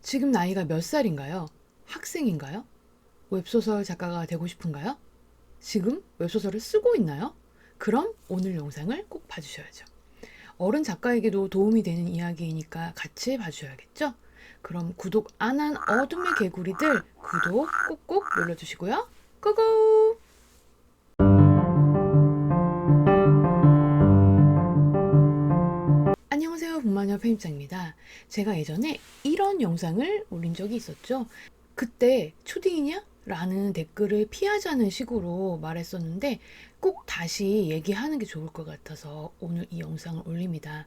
지금 나이가 몇 살인가요? 학생인가요? 웹소설 작가가 되고 싶은가요? 지금 웹소설을 쓰고 있나요? 그럼 오늘 영상을 꼭 봐주셔야죠. 어른 작가에게도 도움이 되는 이야기이니까 같이 봐주셔야겠죠? 그럼 구독 안 한 어둠의 개구리들 구독 꼭꼭 눌러주시고요. 고고! 안녕하세요. 북마녀 편집장입니다. 제가 예전에 이런 영상을 올린 적이 있었죠. 그때 초딩이냐? 라는 댓글을 피하자는 식으로 말했었는데 꼭 다시 얘기하는 게 좋을 것 같아서 오늘 이 영상을 올립니다.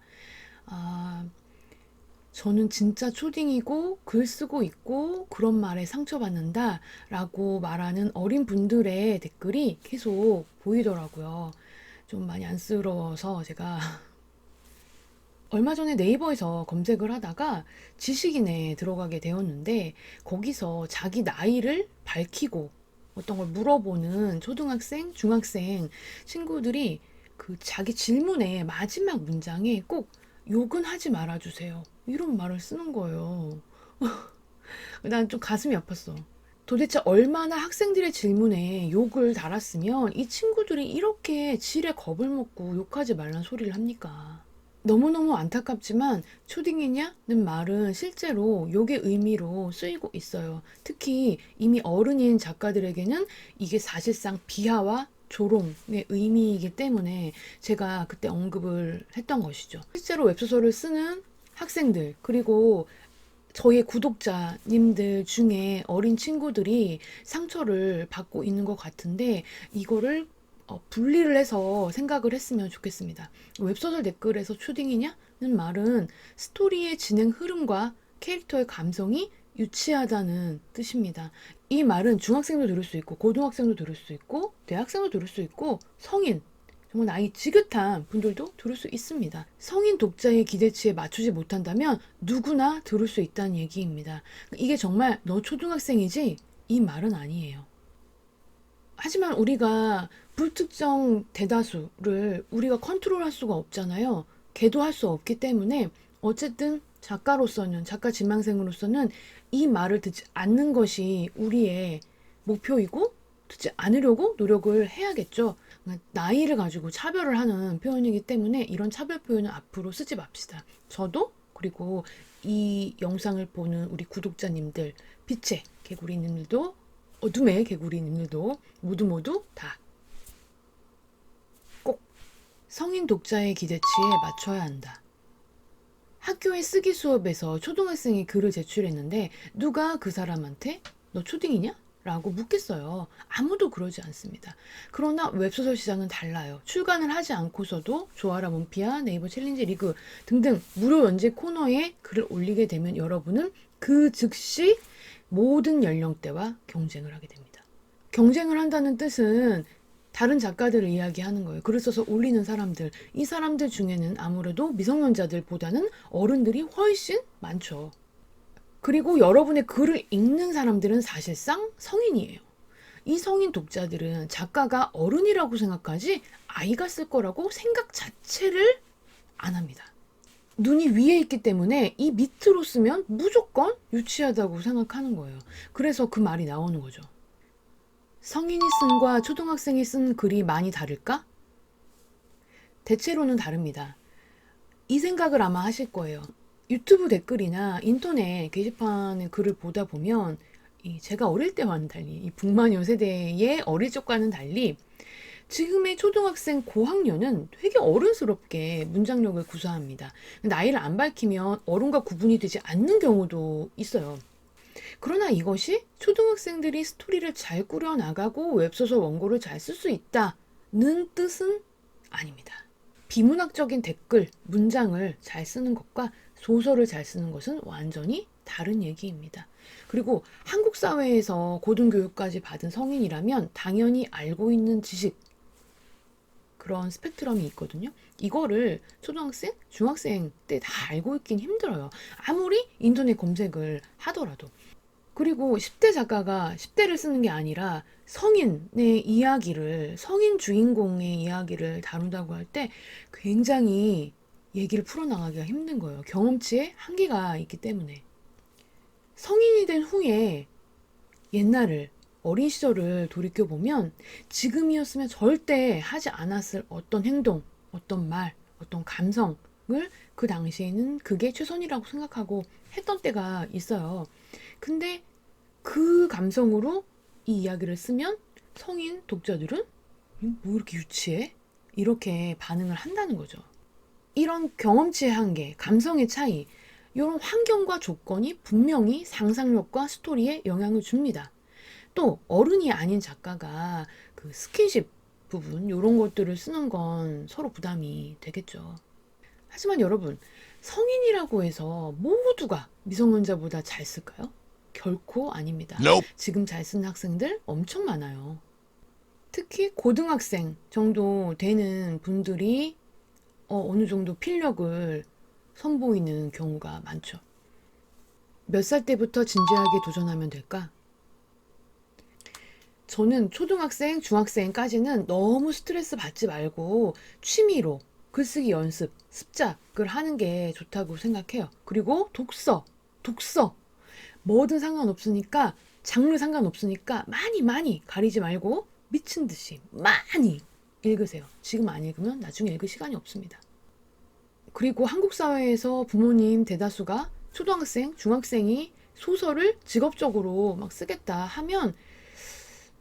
저는 진짜 초딩이고 글 쓰고 있고 그런 말에 상처받는다 라고 말하는 어린 분들의 댓글이 계속 보이더라고요. 좀 많이 안쓰러워서 제가 얼마 전에 네이버에서 검색을 하다가 지식인에 들어가게 되었는데 거기서 자기 나이를 밝히고 어떤 걸 물어보는 초등학생, 중학생 친구들이 그 자기 질문의 마지막 문장에 꼭 욕은 하지 말아주세요. 이런 말을 쓰는 거예요. 난 좀 가슴이 아팠어. 도대체 얼마나 학생들의 질문에 욕을 달았으면 이 친구들이 이렇게 지레 겁을 먹고 욕하지 말란 소리를 합니까? 너무너무 안타깝지만 초딩이냐는 말은 실제로 욕의 의미로 쓰이고 있어요. 특히 이미 어른인 작가들에게는 이게 사실상 비하와 조롱의 의미이기 때문에 제가 그때 언급을 했던 것이죠. 실제로 웹소설을 쓰는 학생들 그리고 저의 구독자님들 중에 어린 친구들이 상처를 받고 있는 것 같은데 이거를 분리를 해서 생각을 했으면 좋겠습니다. 웹소설 댓글에서 초딩이냐는 말은 스토리의 진행 흐름과 캐릭터의 감성이 유치하다는 뜻입니다. 이 말은 중학생도 들을 수 있고 고등학생도 들을 수 있고 대학생도 들을 수 있고 성인 정말 나이 지긋한 분들도 들을 수 있습니다. 성인 독자의 기대치에 맞추지 못한다면 누구나 들을 수 있다는 얘기입니다. 이게 정말 너 초등학생이지? 이 말은 아니에요. 하지만 우리가 불특정 대다수를 우리가 컨트롤할 수가 없잖아요. 계도할 수 없기 때문에 어쨌든 작가로서는 작가 지망생으로서는 이 말을 듣지 않는 것이 우리의 목표이고 듣지 않으려고 노력을 해야겠죠. 나이를 가지고 차별을 하는 표현이기 때문에 이런 차별 표현은 앞으로 쓰지 맙시다. 저도 그리고 이 영상을 보는 우리 구독자님들, 빛의 개구리님들도 어둠의 개구리님들도 모두 다 꼭 성인 독자의 기대치에 맞춰야 한다. 학교의 쓰기 수업에서 초등학생이 글을 제출했는데 누가 그 사람한테 너 초딩이냐? 라고 묻겠어요. 아무도 그러지 않습니다. 그러나 웹소설 시장은 달라요. 출간을 하지 않고서도 조아라 문피아, 네이버 챌린지 리그 등등 무료 연재 코너에 글을 올리게 되면 여러분은 그 즉시 모든 연령대와 경쟁을 하게 됩니다. 경쟁을 한다는 뜻은 다른 작가들을 이야기하는 거예요. 글을 써서 올리는 사람들, 이 사람들 중에는 아무래도 미성년자들보다는 어른들이 훨씬 많죠. 그리고 여러분의 글을 읽는 사람들은 사실상 성인이에요. 이 성인 독자들은 작가가 어른이라고 생각하지 아이가 쓸 거라고 생각 자체를 안 합니다. 눈이 위에 있기 때문에 이 밑으로 쓰면 무조건 유치하다고 생각하는 거예요. 그래서 그 말이 나오는 거죠. 성인이 쓴과 초등학생이 쓴 글이 많이 다를까? 대체로는 다릅니다. 이 생각을 아마 하실 거예요. 유튜브 댓글이나 인터넷 게시판의 글을 보다 보면 제가 어릴 때와는 달리 이 북마녀 세대의 어릴 적과는 달리 지금의 초등학생 고학년은 되게 어른스럽게 문장력을 구사합니다. 나이를 안 밝히면 어른과 구분이 되지 않는 경우도 있어요. 그러나 이것이 초등학생들이 스토리를 잘 꾸려나가고 웹소설 원고를 잘 쓸 수 있다는 뜻은 아닙니다. 비문학적인 댓글, 문장을 잘 쓰는 것과 소설을 잘 쓰는 것은 완전히 다른 얘기입니다. 그리고 한국 사회에서 고등교육까지 받은 성인이라면 당연히 알고 있는 지식, 그런 스펙트럼이 있거든요. 이거를 초등학생, 중학생 때 다 알고 있긴 힘들어요. 아무리 인터넷 검색을 하더라도. 그리고 10대 작가가 10대를 쓰는 게 아니라 성인의 이야기를, 성인 주인공의 이야기를 다룬다고 할 때 굉장히 얘기를 풀어나가기가 힘든 거예요. 경험치에 한계가 있기 때문에. 성인이 된 후에 옛날을, 어린 시절을 돌이켜보면 지금이었으면 절대 하지 않았을 어떤 행동, 어떤 말, 어떤 감성을 그 당시에는 그게 최선이라고 생각하고 했던 때가 있어요. 근데 그 감성으로 이 이야기를 쓰면 성인 독자들은 뭐 이렇게 유치해? 이렇게 반응을 한다는 거죠. 이런 경험치의 한계, 감성의 차이, 이런 환경과 조건이 분명히 상상력과 스토리에 영향을 줍니다. 또 어른이 아닌 작가가 그 스킨십 부분 이런 것들을 쓰는 건 서로 부담이 되겠죠. 하지만 여러분, 성인이라고 해서 모두가 미성년자보다 잘 쓸까요? 결코 아닙니다. Nope. 지금 잘 쓰는 학생들 엄청 많아요. 특히 고등학생 정도 되는 분들이 어느 정도 필력을 선보이는 경우가 많죠. 몇 살 때부터 진지하게 도전하면 될까? 저는 초등학생, 중학생까지는 너무 스트레스 받지 말고 취미로 글쓰기 연습, 습작을 하는 게 좋다고 생각해요. 그리고 독서. 뭐든 상관없으니까, 장르 상관없으니까 많이 많이 가리지 말고 미친 듯이 많이 읽으세요. 지금 안 읽으면 나중에 읽을 시간이 없습니다. 그리고 한국 사회에서 부모님 대다수가 초등학생, 중학생이 소설을 직업적으로 막 쓰겠다 하면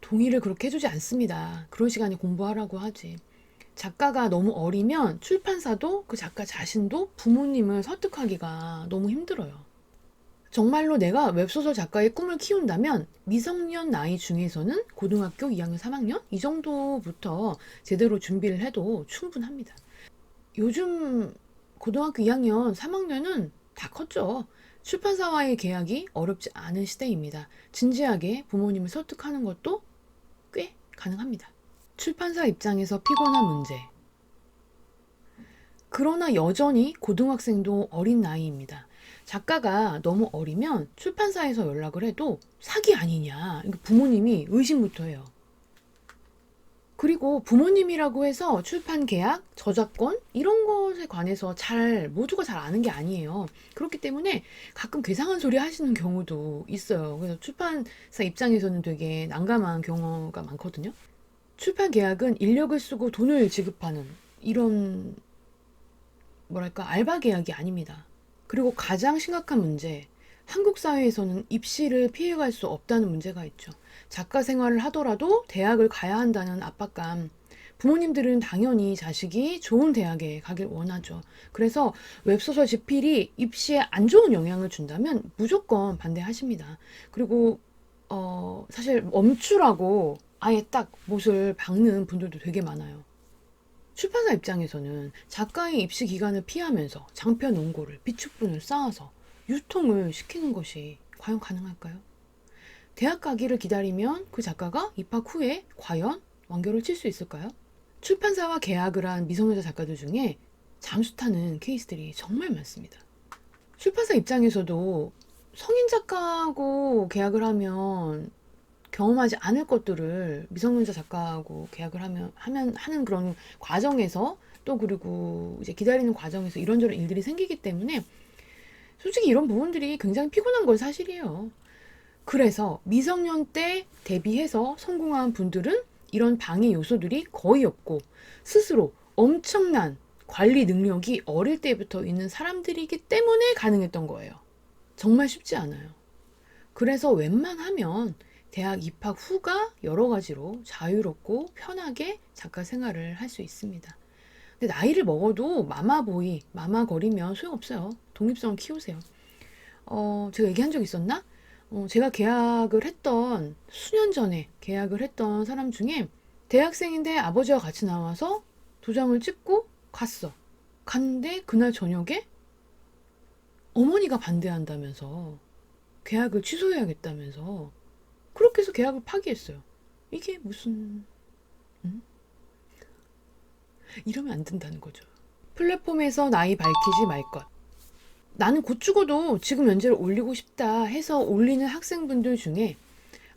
동의를 그렇게 해주지 않습니다. 그런 시간에 공부하라고 하지. 작가가 너무 어리면 출판사도 그 작가 자신도 부모님을 설득하기가 너무 힘들어요. 정말로 내가 웹소설 작가의 꿈을 키운다면 미성년 나이 중에서는 고등학교 2학년, 3학년 이 정도부터 제대로 준비를 해도 충분합니다. 요즘 고등학교 2학년, 3학년은 다 컸죠. 출판사와의 계약이 어렵지 않은 시대입니다. 진지하게 부모님을 설득하는 것도 꽤 가능합니다. 출판사 입장에서 피곤한 문제. 그러나 여전히 고등학생도 어린 나이입니다. 작가가 너무 어리면 출판사에서 연락을 해도 사기 아니냐. 부모님이 의심부터 해요. 그리고 부모님이라고 해서 출판 계약, 저작권 이런 것에 관해서 모두가 잘 아는 게 아니에요. 그렇기 때문에 가끔 괴상한 소리 하시는 경우도 있어요. 그래서 출판사 입장에서는 되게 난감한 경우가 많거든요. 출판 계약은 인력을 쓰고 돈을 지급하는 이런 뭐랄까 알바 계약이 아닙니다. 그리고 가장 심각한 문제, 한국 사회에서는 입시를 피해갈 수 없다는 문제가 있죠. 작가 생활을 하더라도 대학을 가야 한다는 압박감. 부모님들은 당연히 자식이 좋은 대학에 가길 원하죠. 그래서 웹소설 집필이 입시에 안 좋은 영향을 준다면 무조건 반대하십니다. 그리고 사실 멈추라고 아예 딱 못을 박는 분들도 되게 많아요. 출판사 입장에서는 작가의 입시 기간을 피하면서 장편 원고를 비축분을 쌓아서 유통을 시키는 것이 과연 가능할까요? 대학 가기를 기다리면 그 작가가 입학 후에 과연 완결을 칠 수 있을까요? 출판사와 계약을 한 미성년자 작가들 중에 잠수 타는 케이스들이 정말 많습니다. 출판사 입장에서도 성인 작가하고 계약을 하면 경험하지 않을 것들을 미성년자 작가하고 계약을 하는 그런 과정에서 또 그리고 이제 기다리는 과정에서 이런저런 일들이 생기기 때문에 솔직히 이런 부분들이 굉장히 피곤한 건 사실이에요. 그래서 미성년 때 대비해서 성공한 분들은 이런 방해 요소들이 거의 없고 스스로 엄청난 관리 능력이 어릴 때부터 있는 사람들이기 때문에 가능했던 거예요. 정말 쉽지 않아요. 그래서 웬만하면 대학 입학 후가 여러 가지로 자유롭고 편하게 작가 생활을 할 수 있습니다. 근데 나이를 먹어도 마마보이, 마마거리면 소용없어요. 독립성을 키우세요. 제가 얘기한 적 있었나? 제가 수년 전에 계약을 했던 사람 중에 대학생인데 아버지와 같이 나와서 도장을 찍고 갔어. 갔는데 그날 저녁에 어머니가 반대한다면서 계약을 취소해야겠다면서 그렇게 해서 계약을 파기했어요. 이게 무슨 이러면 안 된다는 거죠. 플랫폼에서 나이 밝히지 말 것. 나는 곧 죽어도 지금 연재를 올리고 싶다 해서 올리는 학생분들 중에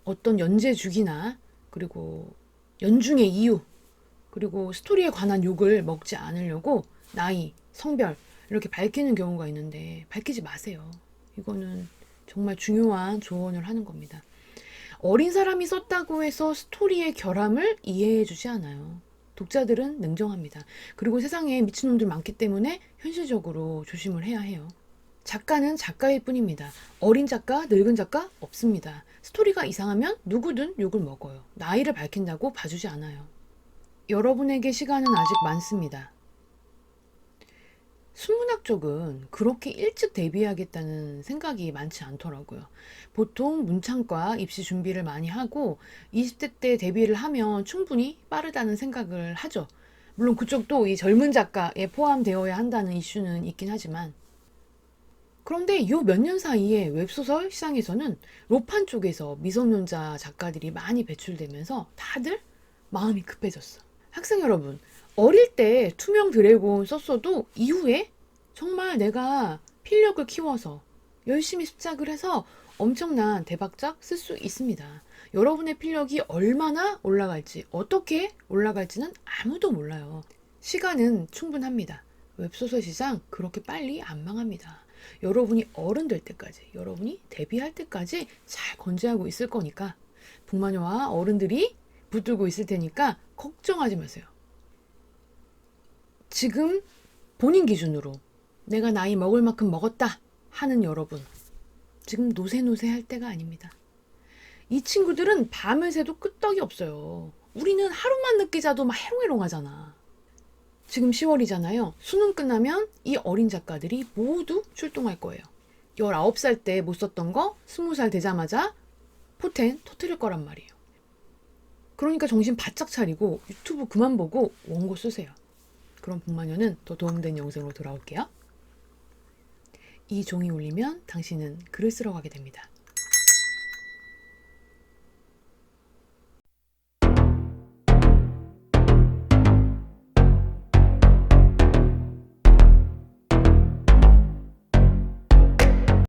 어떤 연재 주기나 그리고 연중의 이유 그리고 스토리에 관한 욕을 먹지 않으려고 나이, 성별 이렇게 밝히는 경우가 있는데 밝히지 마세요. 이거는 정말 중요한 조언을 하는 겁니다. 어린 사람이 썼다고 해서 스토리의 결함을 이해해 주지 않아요. 독자들은 냉정합니다. 그리고 세상에 미친놈들 많기 때문에 현실적으로 조심을 해야 해요. 작가는 작가일 뿐입니다. 어린 작가, 늙은 작가 없습니다. 스토리가 이상하면 누구든 욕을 먹어요. 나이를 밝힌다고 봐주지 않아요. 여러분에게 시간은 아직 많습니다. 순문학 쪽은 그렇게 일찍 데뷔하겠다는 생각이 많지 않더라고요. 보통 문창과 입시 준비를 많이 하고 20대 때 데뷔를 하면 충분히 빠르다는 생각을 하죠. 물론 그쪽도 이 젊은 작가에 포함되어야 한다는 이슈는 있긴 하지만, 그런데 요 몇 년 사이에 웹소설 시장에서는 로판 쪽에서 미성년자 작가들이 많이 배출되면서 다들 마음이 급해졌어. 학생 여러분, 어릴 때 투명 드래곤 썼어도 이후에 정말 내가 필력을 키워서 열심히 습작을 해서 엄청난 대박작 쓸 수 있습니다. 여러분의 필력이 얼마나 올라갈지, 어떻게 올라갈지는 아무도 몰라요. 시간은 충분합니다. 웹소설 시장 그렇게 빨리 안 망합니다. 여러분이 어른 될 때까지, 여러분이 데뷔할 때까지 잘 건재하고 있을 거니까, 북마녀와 어른들이 붙들고 있을 테니까 걱정하지 마세요. 지금 본인 기준으로 내가 나이 먹을 만큼 먹었다 하는 여러분, 지금 노세노세 할 때가 아닙니다. 이 친구들은 밤을 새도 끄떡이 없어요. 우리는 하루만 늦게 자도 막 해롱해롱 하잖아. 지금 10월이잖아요. 수능 끝나면 이 어린 작가들이 모두 출동할 거예요. 19살 때 못 썼던 거 20살 되자마자 포텐 터뜨릴 거란 말이에요. 그러니까 정신 바짝 차리고 유튜브 그만 보고 원고 쓰세요. 그럼 북마녀는 더 도움된 영상으로 돌아올게요. 이 종이 울리면 당신은 글을 쓰러 가게 됩니다.